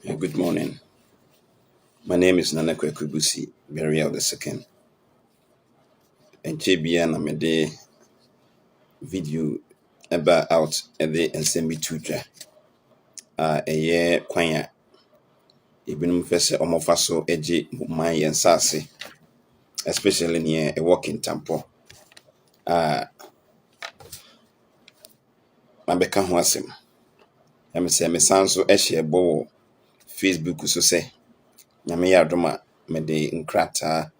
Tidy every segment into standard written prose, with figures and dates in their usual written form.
Good morning. My name is Kwaku Busi, Burial the second. And JBN na mede video about out at the NSMB tuja. Kwanya. Ibinum fese omofaso eji my yensase. Especially near a walking Kintampo. Mabeka ho asem. Emi se me sanso ehye bo Facebook so se. Nyame ya adoma mede nkrata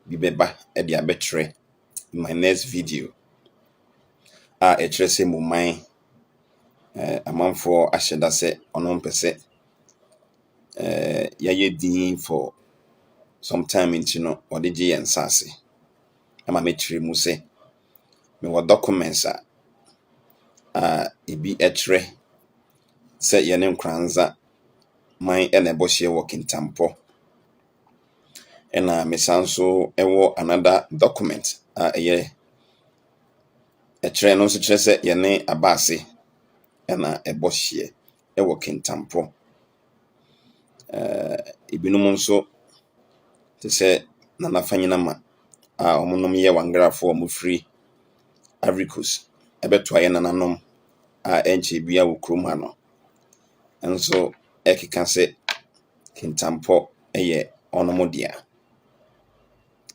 bibeba e de abetre my next video. Ekyerɛ muman amanfo ahyɛda sɛ ɔno mpɛ sɛ yɛayɛ din for some time nti no ɔde gye yɛn nsase. Ama mekyerɛ mu sɛ mewɔ documents a ebi ɛkyerɛ sɛ yɛne nkranza man ɛna ɛbɔ hyeɛ wɔ Kintampo. Ɛna mesan so ɛwɔ another document ɛkyerɛ no nso kyerɛ sɛ yɛne abase ɛna ɛbɔ hyeɛ ɛwɔ Kintampo. Ibinom nso te sɛ nana fanyinama ɔmonom yɛ wangrafo ɔmo free Africos ɛbɛtoa yɛ nananom ɛnkyɛ bia wɔ kurom ha no. Nso ɛkeka sɛ Kintampo ɛyɛ ɔnom dea.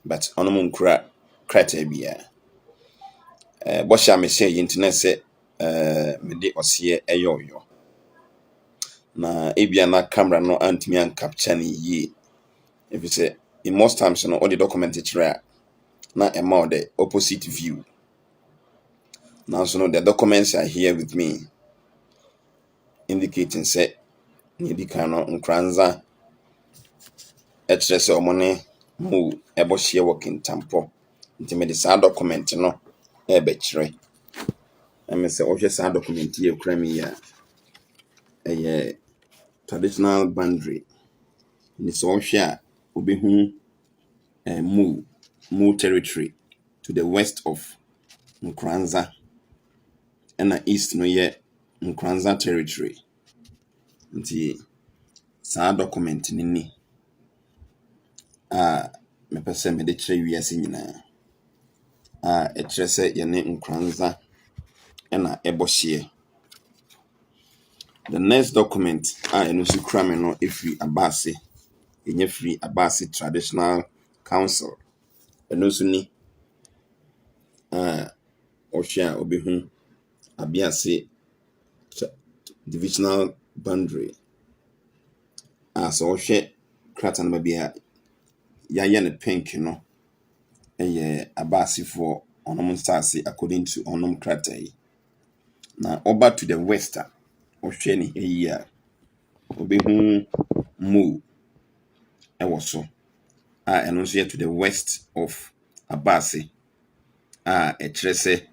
But ɔnom nkura krataa bia. Bɔhyɛ a mehyɛ yi nti na sɛ mede ɔseɛ ɛyɛ ɔyɔ. Na ebia na camera no antimi an capture ne yie. If you say in most times no all the document kyerɛ na ɛma the opposite view. Now so no the documents are here with me indicating say maybe kano nkranza ɛkyerɛ sɛ ɔmo ne mu ɛbɔ hyeɛ wɔ Kintampo. Nti me de saa document no ɛbɛkyerɛ. Ɛmɛ sɛ ɔhwɛ saa document yi ekura mi ya ɛyɛ traditional boundary. Ni sɛ ɔhwɛ a obehu mu territory to the west of Nkranza. And east no yɛ Nkranza territory. Nti saa document ni mepɛ sɛ mede kyerɛ wiase nyinaa. Ɛkyerɛ sɛ yɛne Nkranza ɛna ɛbɔ hyeɛ. The next document ɛno nso kura me no efiri abase. Enye free abase traditional council. Ɛno nso ni ɔhwɛ a obehu abiase divisional boundary. So ɔhwɛ krata no baabi a yɛayɛ ne pink no ɛyɛ abasefo ɔnom nsase according to ɔnom krata yi. Na over to the west a ɔhwɛ ne ɛyi a obehu mu ɛwɔ so. Ɛno nso yɛ to the west of abase. Ɛkyerɛ sɛ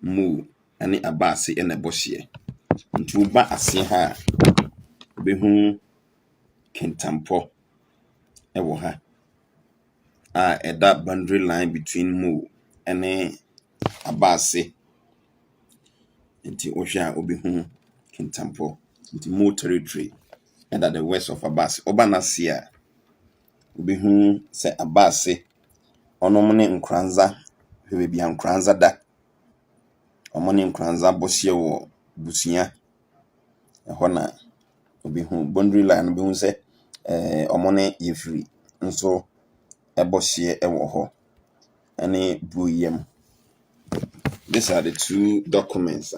mu ɛne abase ɛna ɛbɔ hyeɛ. Nti woba ase ha obehu Kintampo ɛwɔ ha. Ɛda boundary line between mu ɛne abase. Nti wohwɛ a obehu Kintampo. Nti mu territory ɛda the west of abase. Oba na se a obehu sɛ abase ɔnom ne nkranza hwɛ bia nkranza da. Ɔmo ne nkranza bɔ hyeɛ wɔ Busia. Ɛhɔ na obehu boundary line obehu sɛ ɔmo ne yefiri nso ɛbɔ hyeɛ ɛwɔ hɔ. Ɛne Buyem. These are the two documents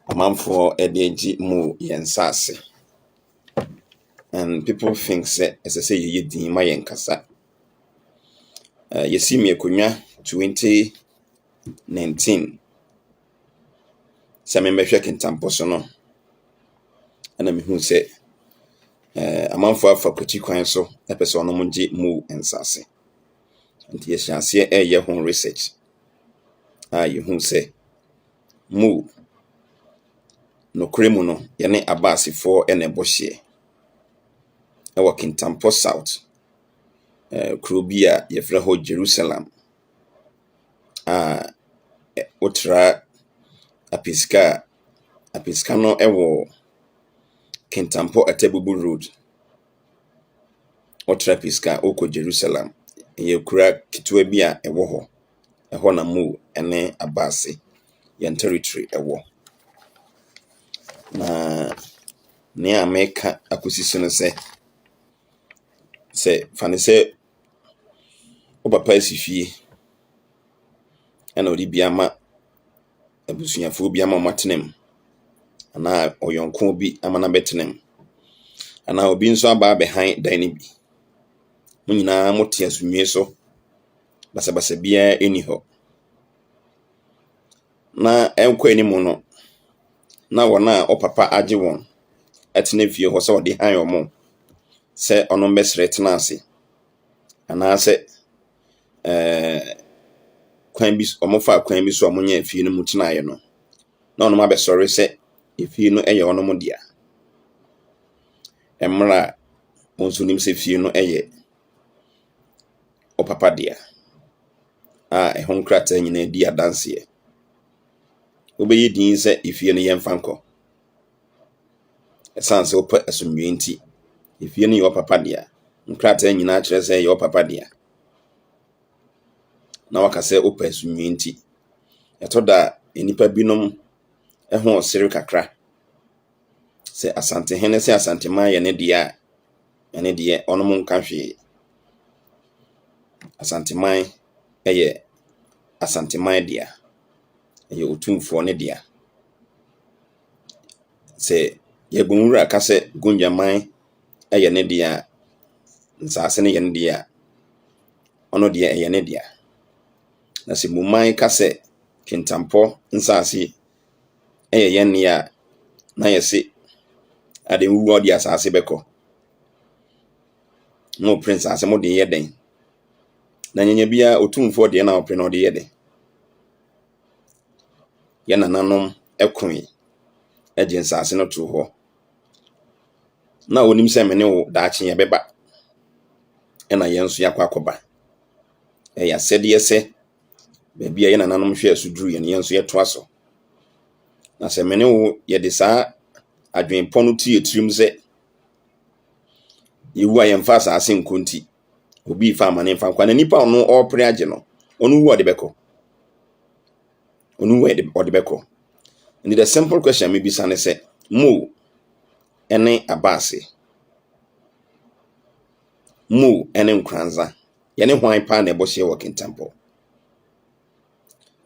amanfo ɛde gye mu yɛn nsase. And people think say ɛsɛ sɛ yɛyɛ din ma yɛn kasa. Yɛsi mi akonwa 2019 sɛ membɛhwɛ Kintampo so no ɛna mehu sɛ amanfo afa kwakyi kwan so ɛpɛ sɛ ɔno mo gye mu nsase. Nti yɛhyɛ aseɛ ɛyɛ ho research yɛhu sɛ mu nokore mu no yɛne abasefo ɛna ɛbɔ hyeɛ ɛwɔ Kintampo South. Kuro bi a yɛfrɛ hɔ Jerusalem. Wotra apiska no ɛwɔ Kintampo Atebubu Road. Otrapiska oko Jerusalem. Ye kura kitwe bia ewo ho. Eho na mu ene abase. Yen territory ewo. Na ne ameka akusisi no se fane se o papa asifie ena odi bia ma abusuafo bia ma matenem ana oyonko bi amana betenem ana obi nso aba behind dan ni bi mo nyina mote asumie so basa bia eni ho na enko enimu no na wona o papa age won atene fie ho se odi han omo se ono mbesre tena ase ana se kwan bi omofa kwan bi so omonye fie no mutena aye no na ono ma be sorry se fie no eye ono mo dia emra onso nim se fie no eye o papa dia ehon krata nyina di adanse obeyi din se ifie no yemfa nko esanse opa asumwe nti ifie no yo papa dia nkrata nyina kire se yo papa dia na wakase opa asumwe nti etoda enipa binom eho osere kakra se asante hene se asante ma ye ne dia ene die ono mo nka hwe asante man eye asante man dia eye otumfo ne dia se ye bonwura kase gonja man eye ne dia nsase ne ye ne dia ono dia eye ne dia na se muman kase Kintampo nsase eye ye ne ya na ye se ade wuwo dia asase beko no prince ase mo de ye den na nyenya bia otumfo de na opre no de ye den ye nananom ekron agents ase no to ho na wonim se mene wo daache ye beba ena ye nso yakwakoba ya sede se be bia ye nananom hwe asuduru ye ne nso ye to aso na se mene wo ye de saa adwenpɔ no tie tirim se yewu ayemfa asase nkonti obi fa amane mfa kwa na nipa ono opre age no onu wu ode beko onu wu ode beko. And the simple question maybe sane say mo ene abase mo ene nkranza ye ne hwan pa na ebohye wo Kintampo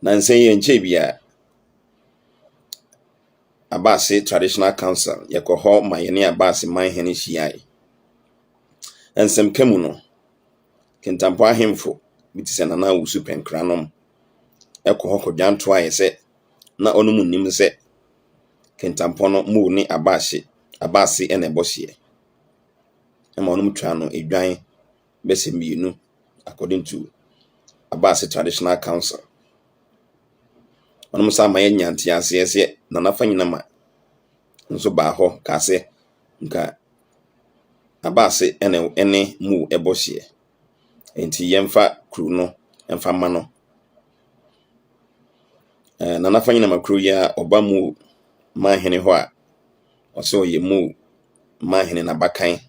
na nsen ye nche bia abase traditional council ye ko ho ma ye ne abase Manhene hyiai ensem kamu no Kintampo ahemfo bitise na wusu penkranom eko ho kodwanto aye se na onu munnim se Kintampo no mu ni abase ene ebohye ema onu mtwa no edwan bese mienu according to abase traditional council onu musa ma ye nyanti ase na nafa nyina ma nso ba ho ka se nka abase ene mu ebohye enti yemfa kru no emfa ma no na nafa nyina ma kru ya oba mu Manhene ho a oso ye mu Manhene na bakan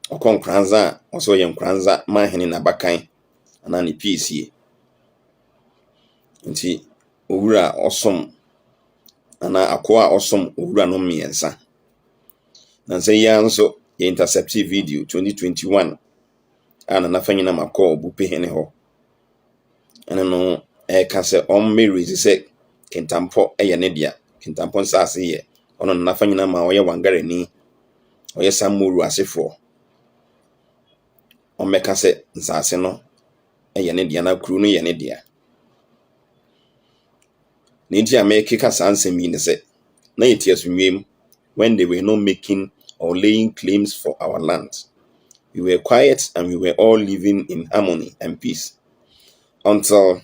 okonkranza oso ye nkranza Manhene na bakan ana ne piesie nti owura osom ana akoa osom owura no miensa na nse ya nso ye intercept video 2021 ana nafa nyina makọ obupe hene ho ene no ka se on marriage se Kintampo eye ne dia Kintampo nsase ye ono nafa nyina ma oye wangarani oye samoru asefo on meka se nsase no eye ne dia na kru no ye ne dia na nti amekeka sansem yi ne se na yetiasumwem when they were not making or laying claims for our land. We were quiet and we were all living in harmony and peace until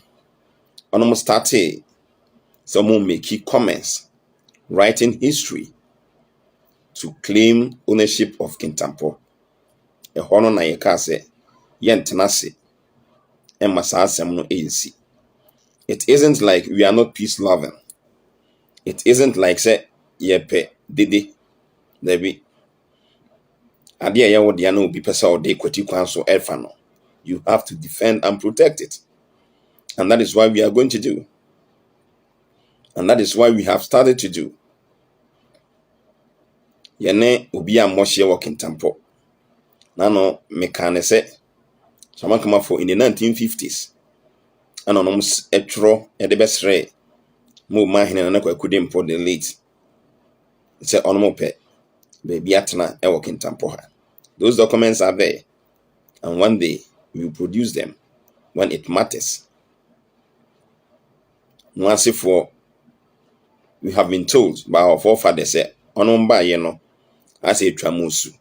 almost started someone making comments, writing history to claim ownership of Kintampo. A hono na yeka se yentenase emma saa asem no ensi. It isn't like we are not peace loving. It isn't like say yepe dede There be idea ya wo dia na obi pesa o de kwati kwan so elfa no. You have to defend and protect it. And that is why we are going to do. And that is why we have started to do. Yene obi a mohye wo Kintampo. Na no mekane se someone come for in the 1950s. Ano no etro e de besre mo Manhene na Kwaku mpo the late. Se ono mo pe baby atena e wo Kintampo ha. Those documents are there. And one day we will produce them when it matters. Once for we have been told by our forefathers say ono mba ye no as a tramusu.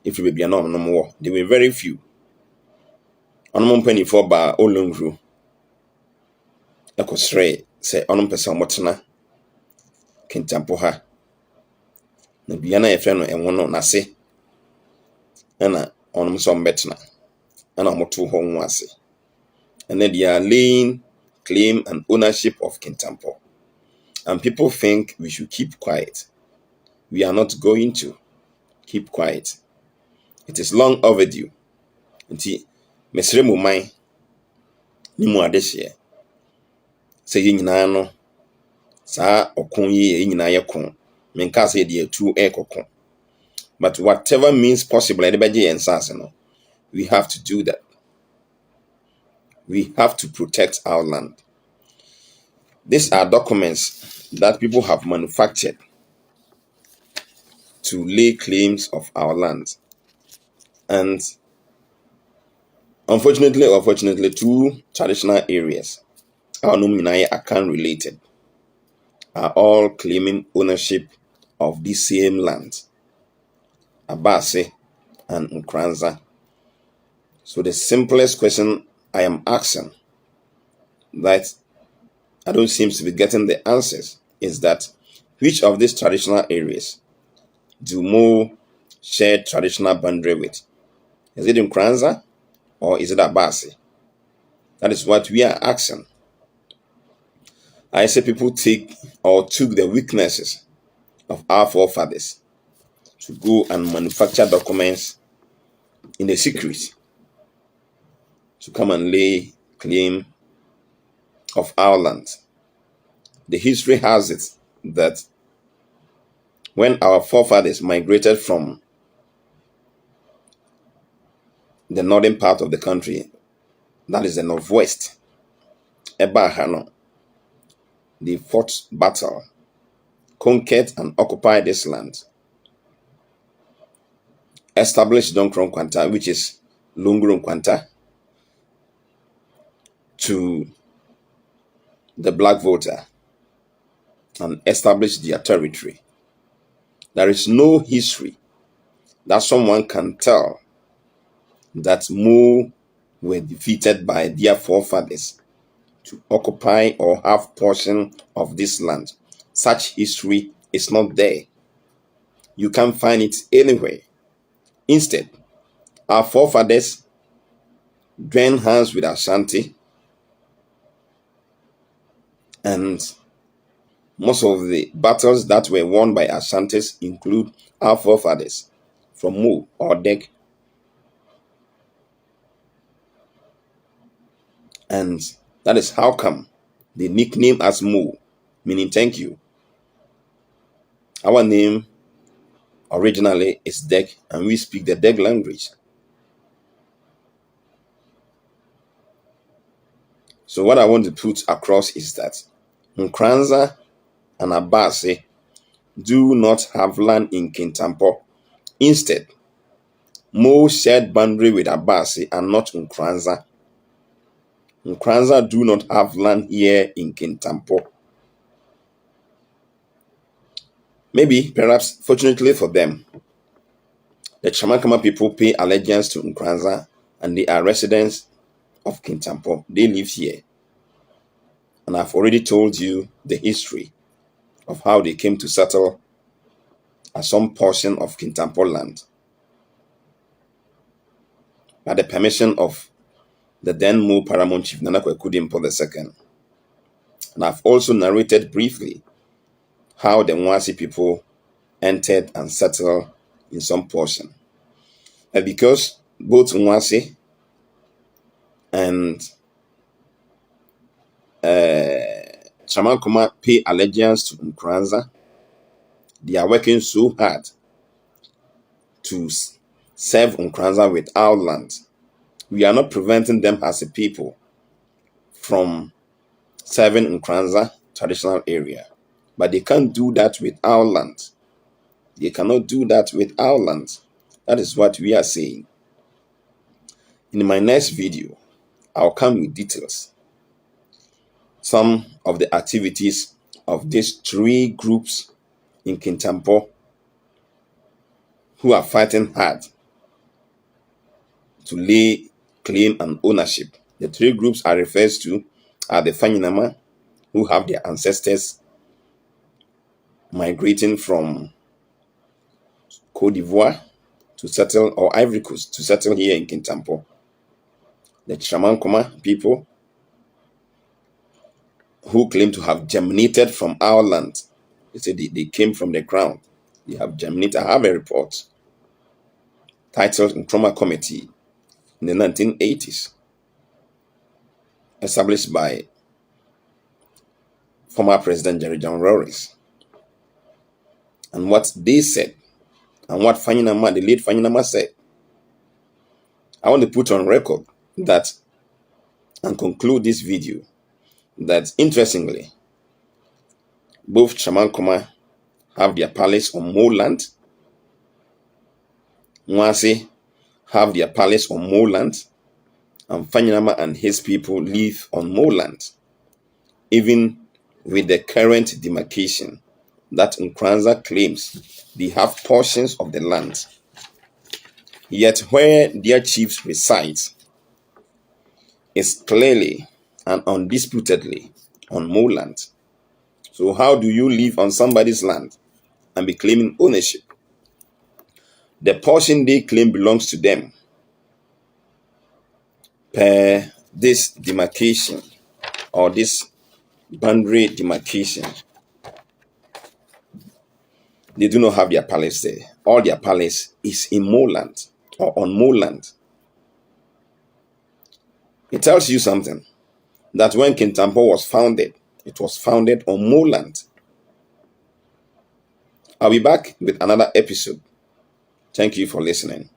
If you be no more, there were very few. Ono penny for ba olongru. Ekosre say ono pesa motena Kintampo ha. Na bia na ye fe no enwo no na se. Na ono so mbetena. Na moto ho nwo ase. And then they are laying claim and ownership of Kintampo. And people think we should keep quiet. We are not going to keep quiet. It is long overdue. Nti mesre mo man ni mu adehye. Se yi nyina no sa okon yi nyina ye kon. Menka say dey tu ekokon. But whatever means possible anybody ensase no, we have to do that. We have to protect our land. These are documents that people have manufactured to lay claims of our land. And unfortunately or fortunately, two traditional areas, our Numinaye Akan related, are all claiming ownership of the same land, Abase and Nkranza. So the simplest question I am asking, that I don't seem to be getting the answers, is that which of these traditional areas do Mo share traditional boundary with? Is it Nkranza or is it Abase? That is what we are asking. I say people took the weaknesses of our forefathers to go and manufacture documents in the secret to come and lay claim of our land. The history has it that when our forefathers migrated from the northern part of the country, that is the northwest, Ebahano, they fought battle, conquered and occupied this land, established Donkron Kwanta, which is Lungurun Kwanta, to the black voter, and established their territory. There is no history that someone can tell that Mo were defeated by their forefathers to occupy or have portion of this land. Such history is not there. You can't find it anywhere. Instead, our forefathers joined hands with Ashanti, and most of the battles that were won by Ashantis include our forefathers from Mo or Dek. And that is how come the nickname as Mo, meaning thank you. Our name originally is Dek, and we speak the Dek language. So what I want to put across is that Nkranza and Abase do not have land in Kintampo. Instead, Mo shared boundary with Abase and not Nkranza. Nkranza do not have land here in Kintampo. Maybe, perhaps, fortunately for them, the Chamakama people pay allegiance to Nkranza and they are residents of Kintampo. They live here. And I've already told you the history of how they came to settle at some portion of Kintampo land by the permission of the then Mo Paramount Chief Nana Kwaku II. And I've also narrated briefly how the Mwasi people entered and settled in some portion. And because both Nwase and Chamankoma pay allegiance to Nkranza, they are working so hard to serve Nkranza with our land. We are not preventing them as a people from serving Nkranza traditional area, but they can't do that with our land. They cannot do that with our land. That is what we are saying. In my next video, I'll come with details. Some of the activities of these three groups in Kintampo who are fighting hard to lay claim and ownership. The three groups I refer to are the Fanyinama, who have their ancestors migrating from Côte d'Ivoire to settle, or Ivory Coast to settle here in Kintampo. The Chamankoma people, who claim to have germinated from our land. They say they came from the ground. They have germinated. I have a report titled Nkrumah Committee in the 1980s, established by former President Jerry John Rawlings. And what they said, and what Fanyinama, the late Fanyinama said, I want to put on record that, and conclude this video, that interestingly, both Chamankoma have their palace on moorland. Nwase have their palace on moorland, and Fanyinama and his people live on moorland, even with the current demarcation that Nkranza claims they have portions of the land. Yet where their chiefs reside is clearly and undisputedly on moorland. So how do you live on somebody's land and be claiming ownership? The portion they claim belongs to them per this demarcation or this boundary demarcation. They do not have their palace there. All their palace is in moorland or on moorland. It tells you something, that when Kintampo was founded, it was founded on moorland. I'll be back with another episode. Thank you for listening.